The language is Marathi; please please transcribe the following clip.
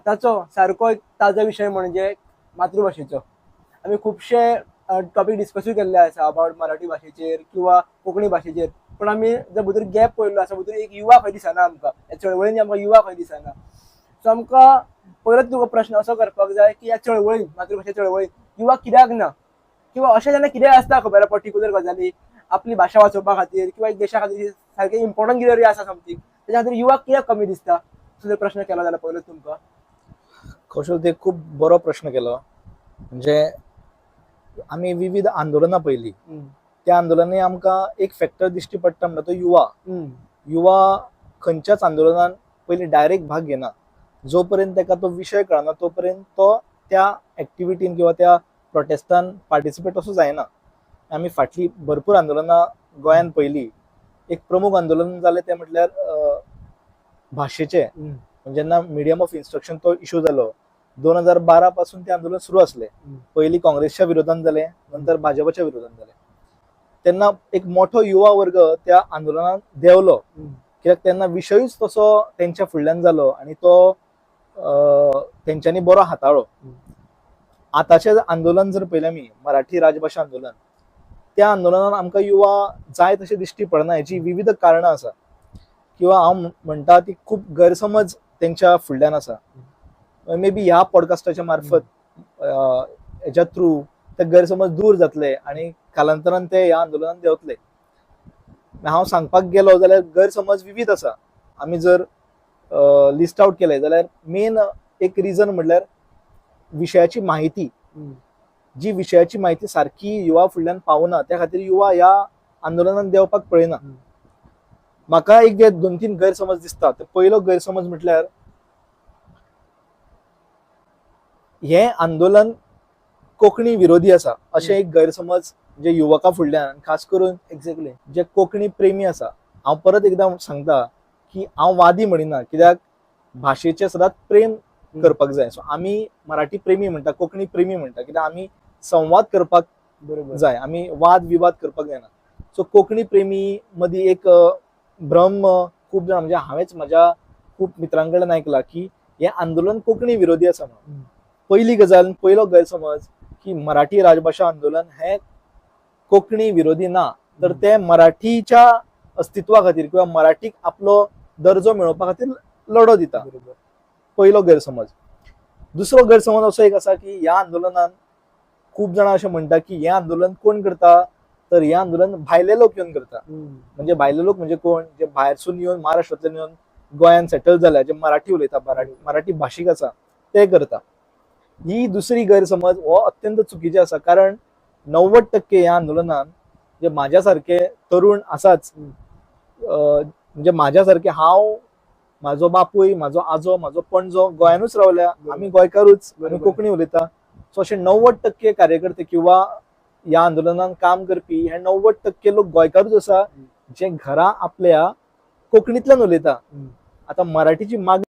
आताचो सारको एक ताजो विषय म्हणजे मातृभाषेचो. आम्ही खूपशे टॉपिक डिस्कसूय केल्ले आसा अबाउट मराठी भाशेचेर किंवा कोंकणी भाशेचेर. पण आम्ही जर भितर गॅप पडलो आसा, भितर एक युवा खंय दिसना आमकां, ह्या चळवळींनी आमकां युवा खंय दिसना. सो आमकां परत तुका प्रश्न असो करपाक जाय की ह्या चळवळीन, मातृभाषा चळवळीन युवा कित्याक ना, किंवा अशें जेन्ना कितें आसता खबर पर्टिक्युलर गजाली आपली भाशा वाचोवपा खातीर किंवा एक देशा खातीर सारकें इम्पॉर्टंट कितें आसा समथींग, तेच्या खातीर युवा कित्याक कमी दिसता. असो जर प्रश्न केला जाल्यार पयलो तुमकां. कौशल ते खूप बरो प्रश्न केलो. म्हणजे आम्ही विविध आंदोलनां पळयलीं. त्या आंदोलनांनी आमकां एक फॅक्टर दिश्टी पडटा म्हणटा तो युवा. युवा खंयच्याच आंदोलनान पयलीं डायरेक्ट भाग घेना. जो पर्यंत ताका तो विशय कळना तो पर्यंत तो त्या एक्टिविटीन किंवा त्या प्रोटेस्टान पार्टिसिपेट असो जायना. आमी फाटली भरपूर आंदोलनां गोंयान पळयलीं. एक प्रमुख आंदोलन जालें तें म्हटल्यार भाशेचें. जेन्ना मिडियम ऑफ इन्स्ट्रक्शन तो इश्यू जालो 2012 पासून ते आंदोलन सुरू असलें. पयलीं काँग्रेसच्या विरोधान जालें, नंतर भाजपाच्या विरोधान जालें. तेन्ना एक मोठो युवा वर्ग त्या आंदोलनात देंवलो, कित्याक तेन्ना विशयूच तसो तेंच्या फुडल्यान जालो आनी तो तेंच्यांनी बरो हाताळ्ळो. आतांचें आंदोलन जर पळयलें आमी मराठी राजभाशा आंदोलन, त्या आंदोलनान आमकां युवा जाय तशें दिश्टी पडना. हेची विविध कारणां आसा किंवा हांव म्हणटा ती खूब गैरसमज तेंच्या फुडल्यान आसा. मे बी ह्या पॉडकास्टाच्या मार्फत हेच्या थ्रू ते गैरसमज दूर जातले आनी कालांतरान ते ह्या आंदोलनान देंवतले. हांव सांगपाक गेलो जाल्यार गैरसमज विविध आसा. आमी जर लिस्ट आउट केले जाल्यार मेन एक रिजन म्हटल्यार विशयाची माहिती. जी विशयाची माहिती सारकी युवा फुडल्यान पावना, त्या खातीर युवा ह्या आंदोलनान देंवपाक पळयना. म्हाका एक जे 2-3 गैरसमज दिसता. पयलो गैरसमज म्हटल्यार हे आंदोलन कोंकणी विरोधी आसा अशें एक गैरसमज जे युवकां फुडल्यान, खास करून एक्झॅक्टली जे कोंकणी प्रेमी आसा. हांव परत एकदां सांगता की हांव वादी म्हणिना, कित्याक भाशेचें सदांच प्रेम करपाक जाय. सो आमी मराठी प्रेमी म्हणटा, कोंकणी प्रेमी म्हणटा, कित्याक आमी संवाद करपाक जाय, आमी वाद विवाद करपाक जायना. सो कोंकणी प्रेमी मदीं एक भ्रम खूब जाण, म्हणजे हांवेंच म्हज्या खूब मित्रां कडल्यान आयकलां की हें आंदोलन कोंकणी विरोधी आसा म्हणून. पयली गजाल, पयलो गैरसमज की मराठी राजभाशा आंदोलन हें कोंकणी विरोधी ना, तर ते मराठीच्या अस्तित्वा खातीर किंवा मराठीक आपलो दर्जो मेळोवपा खातीर लढो दिता. पयलो गैरसमज. दुसरो गैरसमज असो एक आसा की ह्या आंदोलनान खूब जाणां अशें म्हणटा की हें आंदोलन कोण करता, तर हें आंदोलन भायले लोक येवन करता. म्हणजे भायले लोक म्हणजे कोण, जे भायरसून येवन महाराष्ट्रांतल्यान येवन गोंयान सेटल जाल्या, जे मराठी उलयता, मराठी भाशीक आसा ते करता. ही दुसरी गैरसमज हो अत्यंत चुकीचे आसा. कारण 90% ह्या आंदोलनान जे म्हाज्या सारखे तरुण आसाच, म्हणजे म्हाज्या सारखे, हांव, म्हाजो बापूय, म्हाजो आजो, म्हाजो पणजो गोंयानूच रावल्या, आमी गोंयकारूच, आमी कोंकणी उलयता. सो अशे 90% कार्यकर्ते किंवा ह्या आंदोलनान काम करपी हे 90% लोक गोंयकारूच आसा, जे घरा आपल्या कोंकणीतल्यान उलयता. आता मराठीची मागणी